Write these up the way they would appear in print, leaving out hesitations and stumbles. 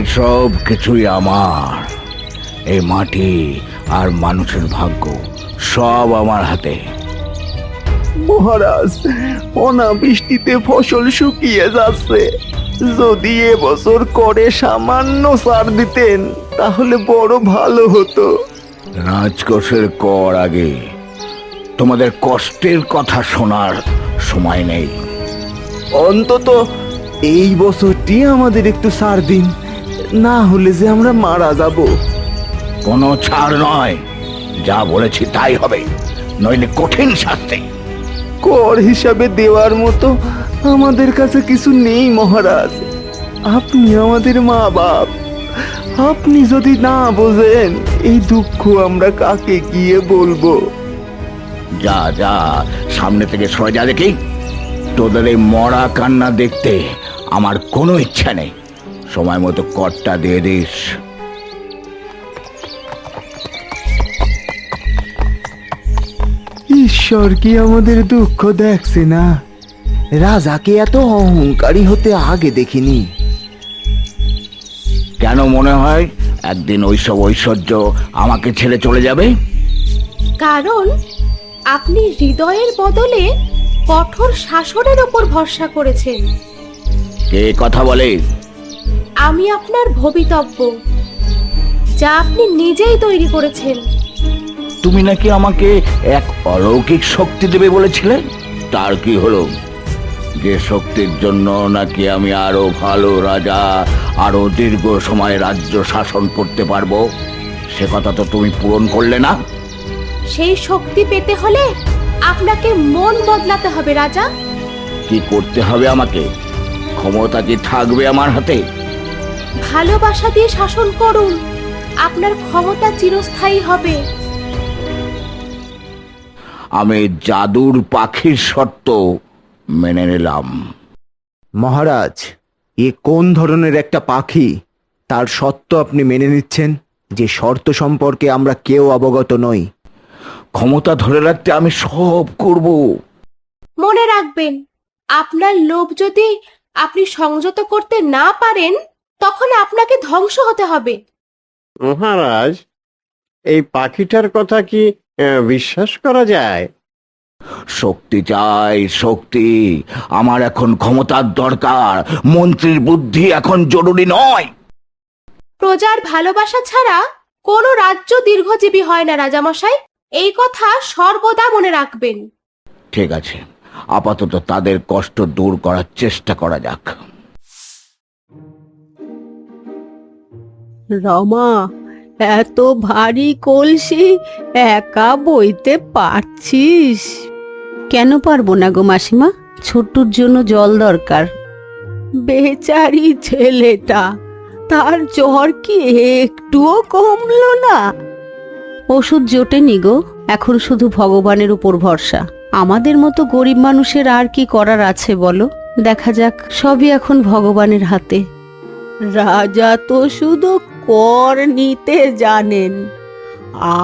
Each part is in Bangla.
এই সব কিছুই আমার। এই মাটি আর মানুষের ভাগ্য সব আমার হাতে। মহারাজ, অনাবৃষ্টিতে ফসল শুকিয়ে যাচ্ছে। যদি এবছর করে সামান্য ছাড় দিতেন তাহলে বড় ভালো হতো। রাজকোষের কর আগে, তোমাদের কষ্টের কথা শোনার সময় নেই। অন্তত এই বছরটি আমাদের একটু ছাড় দিন, না হলে যে আমরা মারা যাব। কোনো ছাড় নয়, যা বলেছি তাই হবে, নইলে কঠিন শাস্তি। কর হিসাবে দেওয়ার মতো আমাদের কাছে কিছু নেই মহারাজ। আপনি আমাদের মা বাপ, আপনি যদি না বোঝেন এই দুঃখ আমরা কাকে গিয়ে বলবো? যা যা, সামনে থেকে সরে যা দেখি। তোদের এই মরা কান্না দেখতে আমার কোনো ইচ্ছা নেই। সময় মতো করটা দিয়ে দিস। ঈশ্বর কি আমাদের দুঃখ দেখছে না? রাজাকে এত অহংকারী হতে আগে দেখিনি। কেন মনে হয় একদিন ওইসব ঐশ্বর্য আমাকে ছেড়ে চলে যাবে? কারণ আপনি হৃদয়ের বদলে কঠোর শাসনের উপর ভরসা করেছেন। কে কথা বলে? আমি আপনার ভবিতব্য, যা আপনি নিজেই তৈরি করেছেন। তুমি নাকি আমাকে এক অলৌকিক শক্তি দেবে বলেছিলে, তার কি হলো? যে শক্তির জন্য নাকি আমি আরো ভালো রাজা, আরো দীর্ঘ সময় রাজ্য শাসন করতে পারবো, সে কথা তো তুমি পূরণ করলে না। সেই শক্তি পেতে হলে আপনাকে মন বদলাতে হবে রাজা। কি করতে হবে আমাকে? ক্ষমতা কি থাকবে আমার হাতে? ভালোবাসা দিয়ে শাসন করুন, আপনার ক্ষমতা চিরস্থায়ী হবে। আমি জাদুর পাখির শর্ত মেনে নিলাম। মহারাজ, এ কোন ধরনের একটা পাখি? তার সত্য আপনি মেনে নিচ্ছেন, যে শর্ত সম্পর্কে আমরা কেউ অবগত নই? ক্ষমতা ধরে রাখতে আমি সব করব। মনে রাখবেন, আপনার লোভ যদি আপনি সংযত করতে না পারেন, তখন আপনাকে ধ্বংস হতে হবে। মহারাজ, এই পাখিটার কথা কি বিশ্বাস করা যায়? শক্তি চাই, শক্তি। আমার এখন ক্ষমতার দরকার, মন্ত্রীর বুদ্ধি এখন জরুরি নয়। প্রজার ভালোবাসা ছাড়া কোনো রাজ্য দীর্ঘজীবী হয় না রাজামশাই, এই কথা সর্বদা মনে রাখবেন। ঠিক আছে, আপাতত তাদের কষ্ট দূর করার চেষ্টা করা যাক। রমা, এত ভারী কলসি একা বইতে পারছিস? কেন পারবো না গো মাসিমা, ছোট্টুর জন্য জল দরকার। বেচারি ছেলেটা, তার জ্বর কি একটুও কমলো না? ওষুধ জোটেনি গো, এখন শুধু ভগবানের উপর ভরসা। আমাদের মতো গরিব মানুষের আর কি করার আছে বলো? দেখা যাক, সবই এখন ভগবানের হাতে। রাজা তো শুধু কর নিতে জানেন,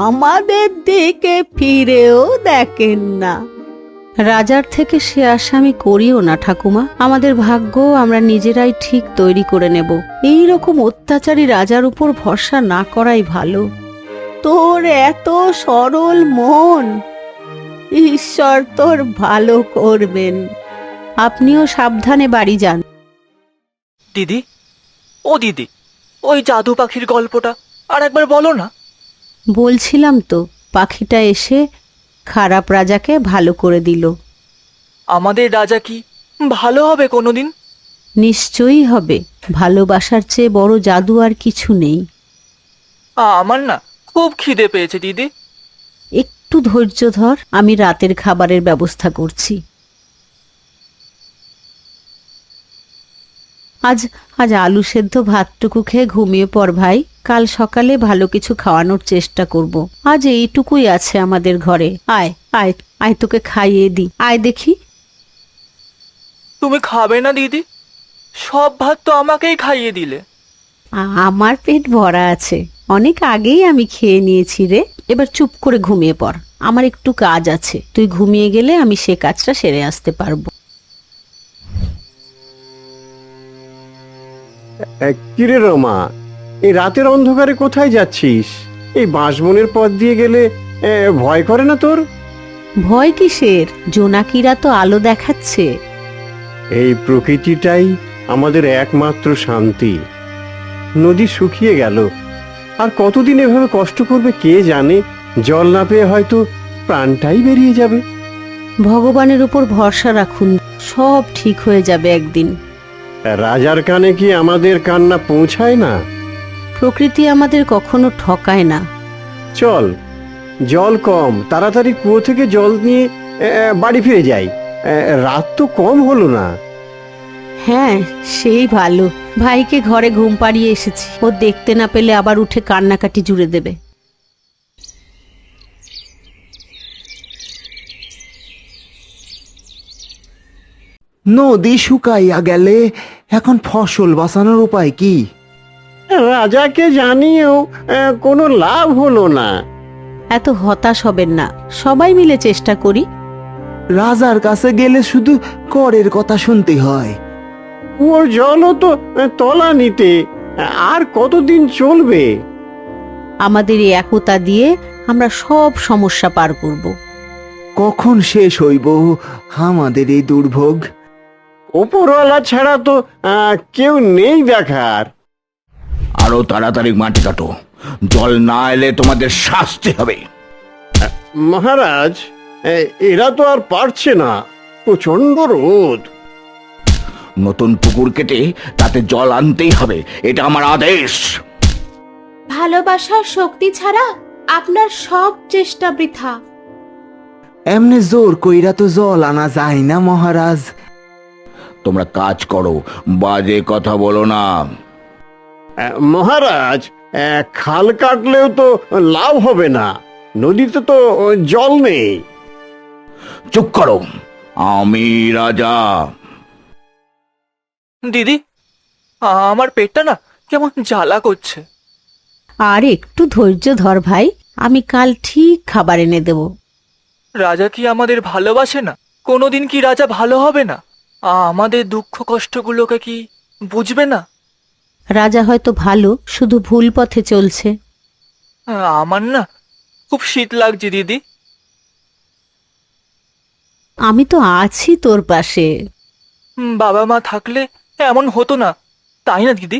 আমাদের দিকে ফিরেও দেখেন না। রাজার থেকে সে আশা আমি করিও না ঠাকুমা। আমাদের ভাগ্য আমরা নিজেরাই ঠিক তৈরি করে নেব। এই রকম অত্যাচারী রাজার উপর ভরসা না করাই ভালো। তোর এত সরল মন, ঈশ্বর তোর ভালো করবেন। আপনিও সাবধানে বাড়ি যান। দিদি, ও দিদি, ওই জাদু পাখির গল্পটা আর একবার বলো না। বলছিলাম তো, পাখিটা এসে খারাপ রাজাকে ভালো করে দিল। আমাদের রাজা কি ভালো হবে কোনোদিন? নিশ্চয়ই হবে। ভালোবাসার চেয়ে বড় জাদু আর কিছু নেই। আমার না খুব খিদে পেয়েছে দিদি। একটু ধৈর্য ধর, আমি রাতের খাবারের ব্যবস্থা করছি। আজ আজ আলু সেদ্ধ ভাতটুকু খেয়ে ঘুমিয়ে পড় ভাই। কাল সকালে ভালো কিছু খাওয়ানোর চেষ্টা করব। আজ এইটুকুই আছে আমাদের ঘরে। আয় আয় আয়, তোকে খাইয়ে দি, আয় দেখি। তুমি খাবে না দিদি? সব ভাত তো আমাকেই খাইয়ে দিলে। আমার পেট ভরা আছে, অনেক আগেই আমি খেয়ে নিয়েছি রে। এবার চুপ করে ঘুমিয়ে পড়, আমার একটু কাজ আছে। তুই ঘুমিয়ে গেলে আমি সে কাজটা সেরে আসতে পারবো। কিরে রমা, এই রাতের অন্ধকারে কোথায় যাচ্ছিস? এই বাঁশবনের পথ দিয়ে গেলে ভয় করে না তোর? ভয় কিসের? জোনাকিরা তো আলো দেখাচ্ছে। এই প্রকৃতিটাই আমাদের একমাত্র শান্তি। নদী শুকিয়ে গেল, আর কতদিন এভাবে কষ্ট করবে কে জানে। জল না পেয়ে হয়তো প্রাণটাই বেরিয়ে যাবে। ভগবানের উপর ভরসা রাখুন, সব ঠিক হয়ে যাবে একদিন। রাজার কানে কি আমাদের কান্না পৌঁছায় না? প্রকৃতি আমাদের কখনো ঠকায় না। চল, জল কম, তাড়াতাড়ি কুয়ো থেকে জল নিয়ে বাড়ি ফিরে যাই। রাত তো কম হলো না। হ্যাঁ, সেই ভালো। ভাইকে ঘরে ঘুম পাড়িয়ে এসেছি, ও দেখতে না পেলে আবার উঠে কান্নাকাটি জুড়ে দেবে। নদী শুকাইয়া গেলে এখন ফসল বাঁচানোর উপায় কি? রাজাকে জানিয়েও কোনো লাভ হলো না। এত হতাশ হবেন না, সবাই মিলে চেষ্টা করি। রাজার কাছে গেলে শুধু করের কথা শুনতে হয়। ওর জলও তো তলা নিতে, আর কতদিন চলবে? আমাদের এই একতা দিয়ে আমরা সব সমস্যা পার করব। কখন শেষ হইব আমাদের এই দুর্ভোগ? ওপরওয়ালা ছাড়া তো কেউ নেই দেখার। আরো তাড়াতাড়ি মাটি কাটো, জল না এলে তোমাদের শাস্তি হবে। মহারাজ, এরা তো আর পারছে না, প্রচন্ড রোদ। নতুন পুকুর কেটে তাতে জল আনতেই হবে, এটা আমার আদেশ। ভালোবাসার শক্তি ছাড়া আপনার সব চেষ্টা বৃথা। এমনি জোর কইরা তো জল আনা যায় না মহারাজ। তোমরা কাজ করো, বাজে কথা বলো না। মহারাজ, খাল কাটলেও তো লাভ হবে না, নদীতে তো জল নেই। চুপ করো, আমি রাজা। দিদি, আমার পেটটা না কেমন জ্বালা করছে। আর একটু ধৈর্য ধর ভাই, আমি কাল ঠিক খাবার এনে দেব। রাজা কি আমাদের ভালোবাসে না? কোনোদিন কি রাজা ভালো হবে না? আমাদের দুঃখ কষ্টগুলোকে কি বুঝবে না? রাজা হয়তো ভালো, শুধু ভুল পথে চলছে। আমার না খুব শীত লাগছে দিদি। আমি তো আছি তোর পাশে। বাবা মা থাকলে এমন হতো না, তাই না দিদি?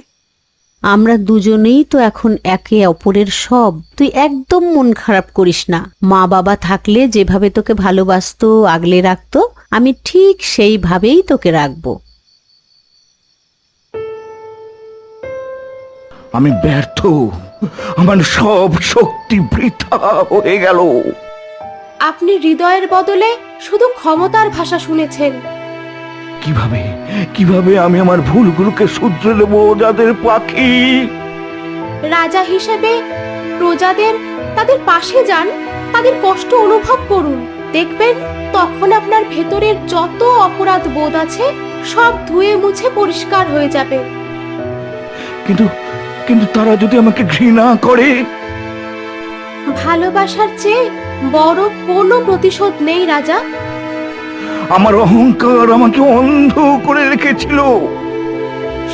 আমরা দুজনেই তো এখন একে অপরের সব। তুই একদম মন খারাপ করিস না। মা বাবা থাকলে যেভাবে তোকে ভালোবাসতো, আগলে রাখতো, আমি ঠিক সেইভাবেই তোকে রাখবো। আমি ব্যর্থ, আমার সব শক্তি বৃথা হয়ে গেল। আপনি হৃদয়ের বদলে শুধু ক্ষমতার ভাষা শুনেছেন। কিভাবে কিভাবে আমি আমার ভুলগুলোকে শুধরে নেব? যাদের পাখি রাজা হিসেবে প্রজাদের তাদের পাশে যান, তাদের কষ্ট অনুভব করুন। দেখবেন তখন আপনার ভেতরের যত অপরাধ বোধ আছে সব ধুয়ে মুছে পরিষ্কার হয়ে যাবে। কিন্তু কিন্তু তারা যদি আমাকে ঘৃণা করে? ভালোবাসার চেয়ে বড় কোনো প্রতিশোধ নেই রাজা। আমার অহংকার আমাকে অন্ধ করে রেখেছিল।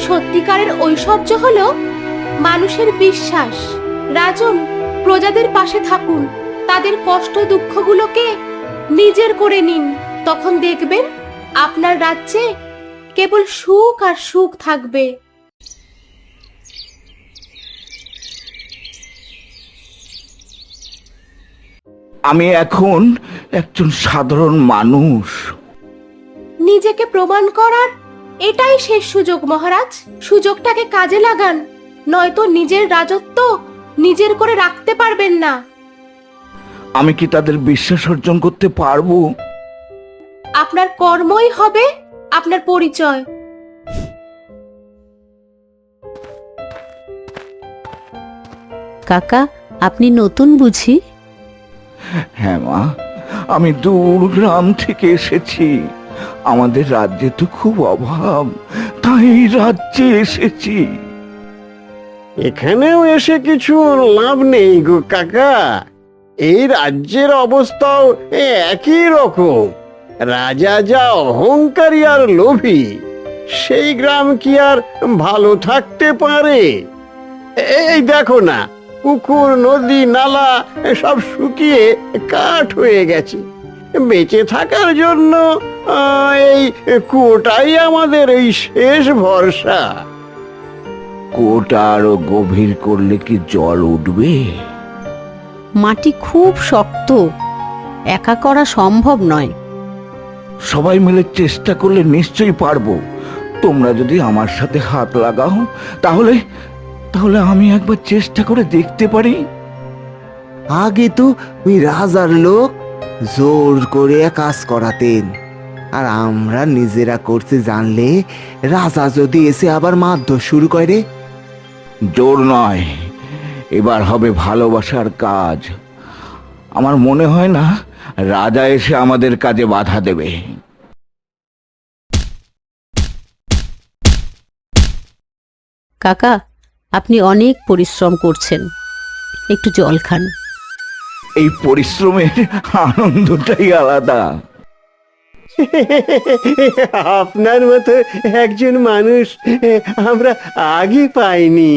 সত্যিকারের ঐশ্বর্য হলো মানুষের বিশ্বাস। রাজন, প্রজাদের পাশে থাকুন, তাদের কষ্ট দুঃখগুলোকে নিজের করে নিন। তখন দেখবেন আপনার রাজ্যে কেবল সুখ আর সুখ থাকবে। আমি এখন একজন সাধারণ মানুষ। নিজেকে প্রমাণ করার এটাই শেষ সুযোগ মহারাজ। সুযোগটাকে কাজে লাগান, নয়তো নিজের রাজত্ব নিজের করে রাখতে পারবেন না। আমি কি তাদের বিশ্বাস অর্জন করতে পারবো? আপনার কর্মই হবে আপনার পরিচয়। কাকা, আপনি নতুন বুঝি? হ্যাঁ মা, আমি দূর গ্রাম থেকে এসেছি। আমাদের রাজ্যে তো খুব অভাব, তাই রাজ্যে এসেছি। এখানেও এসে কিছু লাভ নেই গো কাকা। এই রাজ্যের অবস্থাও একই রকম। রাজা যা অহংকারী আর লোভী, সেই গ্রাম কি আর ভালো থাকতে পারে? এই দেখো না, পুকুর নদী নালা সব শুকিয়ে কাঠ হয়ে গেছে। বেঁচে থাকার জন্য এই কুয়োটাই আমাদের এই শেষ ভরসা। কুয়োটা আরো গভীর করলে কি জল উঠবে? মাটি খুব শক্ত, একা করা সম্ভব নয়। সবাই মিলে চেষ্টা করলে নিশ্চয়ই পারবো। তোমরা যদি আমার সাথে হাত লাগাও তাহলে তাহলে আমি একবার চেষ্টা করে দেখতে পারি। আগে তো ওই রাজার লোক জোর করে কাজ করাতেন, আর আমরা নিজেরা করতে জানলে রাজা যদি এসে আবার মারধর শুরু করে। জোর নয়, এবার হবে ভালোবাসার কাজ। আমার মনে হয় না রাজা এসে আমাদের কাজে বাধা দেবে। কাকা, আপনি অনেক পরিশ্রম করছেন, একটু জল খান। এই পরিশ্রমের আনন্দটাই আলাদা। আপনার মতো একজন মানুষ আমরা আগে পাইনি।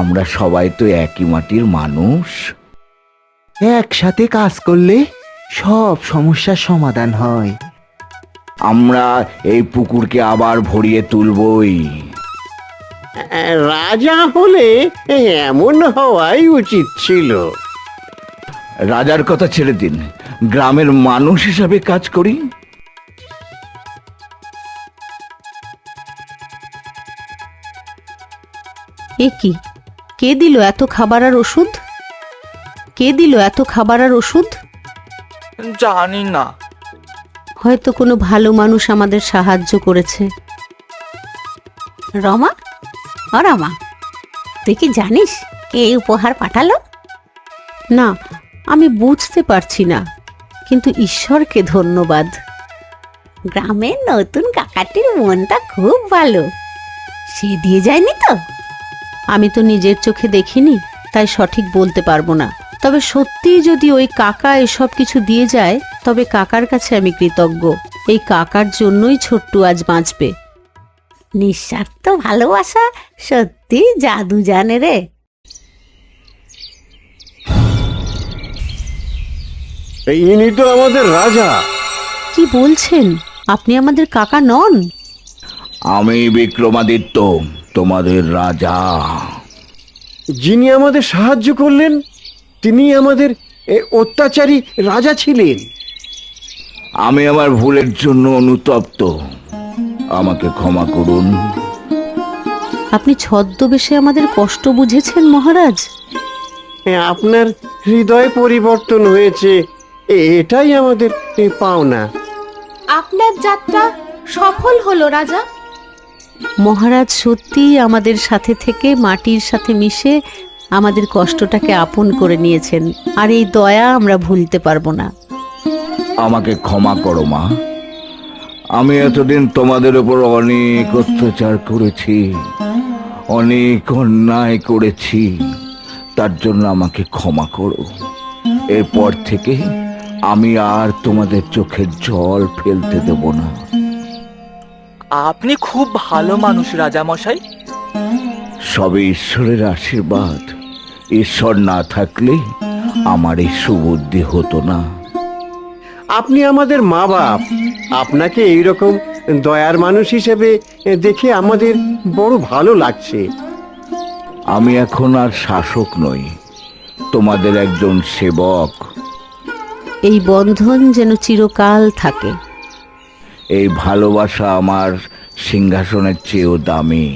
আমরা সবাই তো একই মাটির মানুষ। একসাথে কাজ করলে সব সমস্যার সমাধান হয়। আমরা এই পুকুরকে আবার ভরিয়ে তুলবই। রাজা হলে এমন হওয়াই উচিত ছিল। রাজার কথা ছেড়ে দিন, গ্রামের মানুষ হিসাবে কাজ করি। এ কি, কে দিল এত খাবার আর ওষুধ? কে দিল এত খাবার আর ওষুধ? জানি না। হয়তো কোনো ভালো মানুষ আমাদের সাহায্য করেছে। রমা, রমা, তুই কি জানিস কে এই উপহার পাঠালো? না, আমি বুঝতে পারছি না, কিন্তু ঈশ্বরকে ধন্যবাদ। গ্রামের নতুন কাকাটির মনটা খুব ভালো, সে দিয়ে যায়নি তো? আমি তো নিজের চোখে দেখিনি, তাই সঠিক বলতে পারবো না। তবে সত্যিই যদি ওই কাকা এসব কিছু দিয়ে যায়, তবে কাকার কাছে আমি কৃতজ্ঞ। এই কাকার জন্যই ছোট্টু আজ বাঁচবে। নিঃস্বার্থ ভালোবাসা সত্যি জাদু জানে রে। ইনি তো আমাদের রাজা। কি বলছেন? আপনি আমাদের কাকা নন? আমি বিক্রমাদিত্য, তোমাদের রাজা। যিনি আমাদের সাহায্য করলেন তিনি আমাদের অত্যাচারী রাজা ছিলেন। আমি আমার ভুলের জন্য অনুতপ্ত, আমাকে ক্ষমা করুন। আপনি ছদ্মবেশে আমাদের কষ্ট বুঝেছেন মহারাজ। আপনার হৃদয় পরিবর্তন হয়েছে, এটাই আমাদের পাওনা। আপনার যাত্রা সফল হলো রাজা। মহারাজ সত্যিই আমাদের সাথে থেকে মাটির সাথে মিশে আমাদের কষ্টটাকে আপন করে নিয়েছেন, আর এই দয়া আমরা ভুলতে পারবো না। আমাকে ক্ষমা করো মা। আমি এতদিন তোমাদের উপর অনেক অত্যাচার করেছি, অনেক অন্যায় করেছি, তার জন্য আমাকে ক্ষমা করো। এরপর থেকে আমি আর তোমাদের চোখের জল ফেলতে দেব না। আপনি খুব ভালো মানুষ রাজা মশাই। সবে ঈশ্বরের আশীর্বাদ। ঈশ্বর না থাকলে আমার এই সুবুদ্ধি হতো না। আপনি আমাদের মা বাপ, আপনাকে এইরকম দয়ার মানুষ হিসেবে দেখে আমাদের বড় ভালো লাগছে। আমি এখন আর শাসক নই, তোমাদের একজন সেবক। এই বন্ধন যেন চিরকাল থাকে। এই ভালোবাসা আমার সিংহাসনের চেয়েও দামি।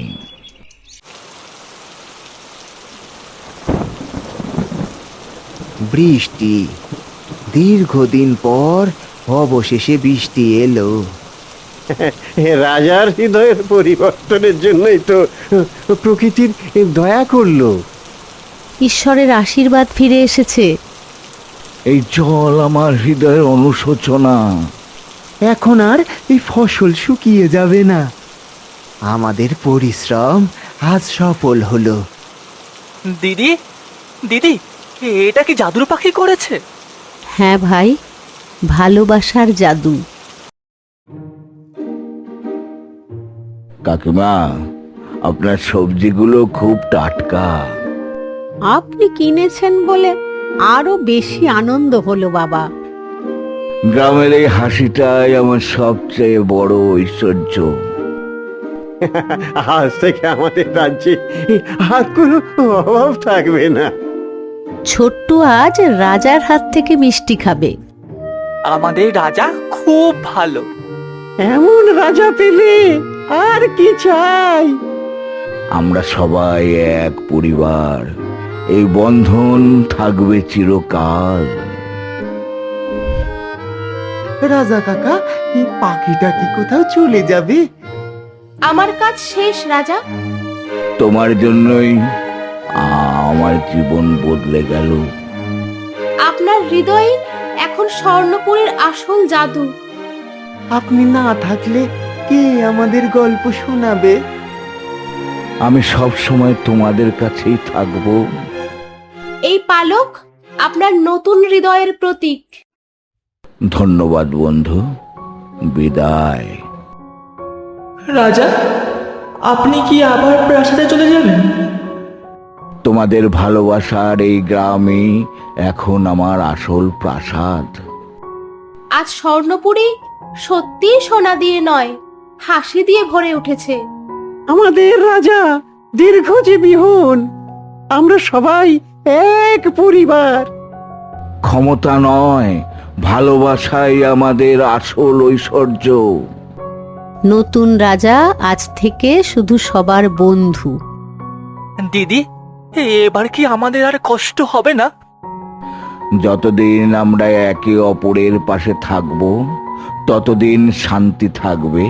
বৃষ্টি, দীর্ঘদিন পর অবশেষে বৃষ্টি এলো। রাজার হৃদয়ের পরিবর্তনের জন্যই তো প্রকৃতির দয়া করলো। ঈশ্বরের আশীর্বাদ ফিরে এসেছে। এই জল আমার হৃদয়ের অনুশোচনা। এখন আর এই ফসল শুকিয়ে যাবে না। আমাদের পরিশ্রম আজ সফল হলো। দিদি, দিদি, এটা কি জাদুর পাখি করেছে? হ্যাঁ ভাই, ভালোবাসার জাদু। কাকিমা, আপনার সবজিগুলো খুব টাটকা। আপনি কিনেছেন বলে আরো বেশি আনন্দ হলো বাবা। গ্রামের এই হাসিটাই আমার সবচেয়ে বড় ঐশ্বর্য। আজ থেকে আমাদের রাজ্যে আর কোনো অভাব থাকবে না। ছোট্টু আজ রাজার হাত থেকে মিষ্টি খাবে। আমাদের রাজা খুব ভালো। এমন রাজা পেলে আর কি চাই? আমরা সবাই এক পরিবার, এই বন্ধন থাকবে চিরকাল। রাজা কাকা, এই পাখিটা কি কোথাও চলে যাবে? আমার কাজ শেষ রাজা। তোমার জন্যই আমার জীবন বদলে গেল। আপনার হৃদয়ে এখন স্বর্ণপুরীর আসল জাদু। আপনি না থাকলে কে আমাদের গল্প শোনাবে? আমি সব সময় তোমাদের কাছেই থাকবো। এই পালক আপনার নতুন হৃদয়ের প্রতীক। ধন্যবাদ বন্ধু, বিদায়। রাজা, আপনি কি আবার প্রাসাদে চলে যাবেন? তোমাদের ভালোবাসার এই গ্রামই এখন আমার আসল প্রাসাদ। আজ স্বর্ণপুরী সত্যি সোনা দিয়ে নয়, হাসি দিয়ে ভরে উঠেছে। আমাদের রাজা দীর্ঘজীবী হন। আমরা সবাই এক পরিবার। ক্ষমতা নয়, ভালোবাসাই আমাদের আসল ঐশ্বর্য। নতুন রাজা আজ থেকে শুধু সবার বন্ধু। দিদি, এবার কি আমাদের আর কষ্ট হবে না? যতদিন আমরা একে অপরের পাশে থাকবো, ততদিন শান্তি থাকবে।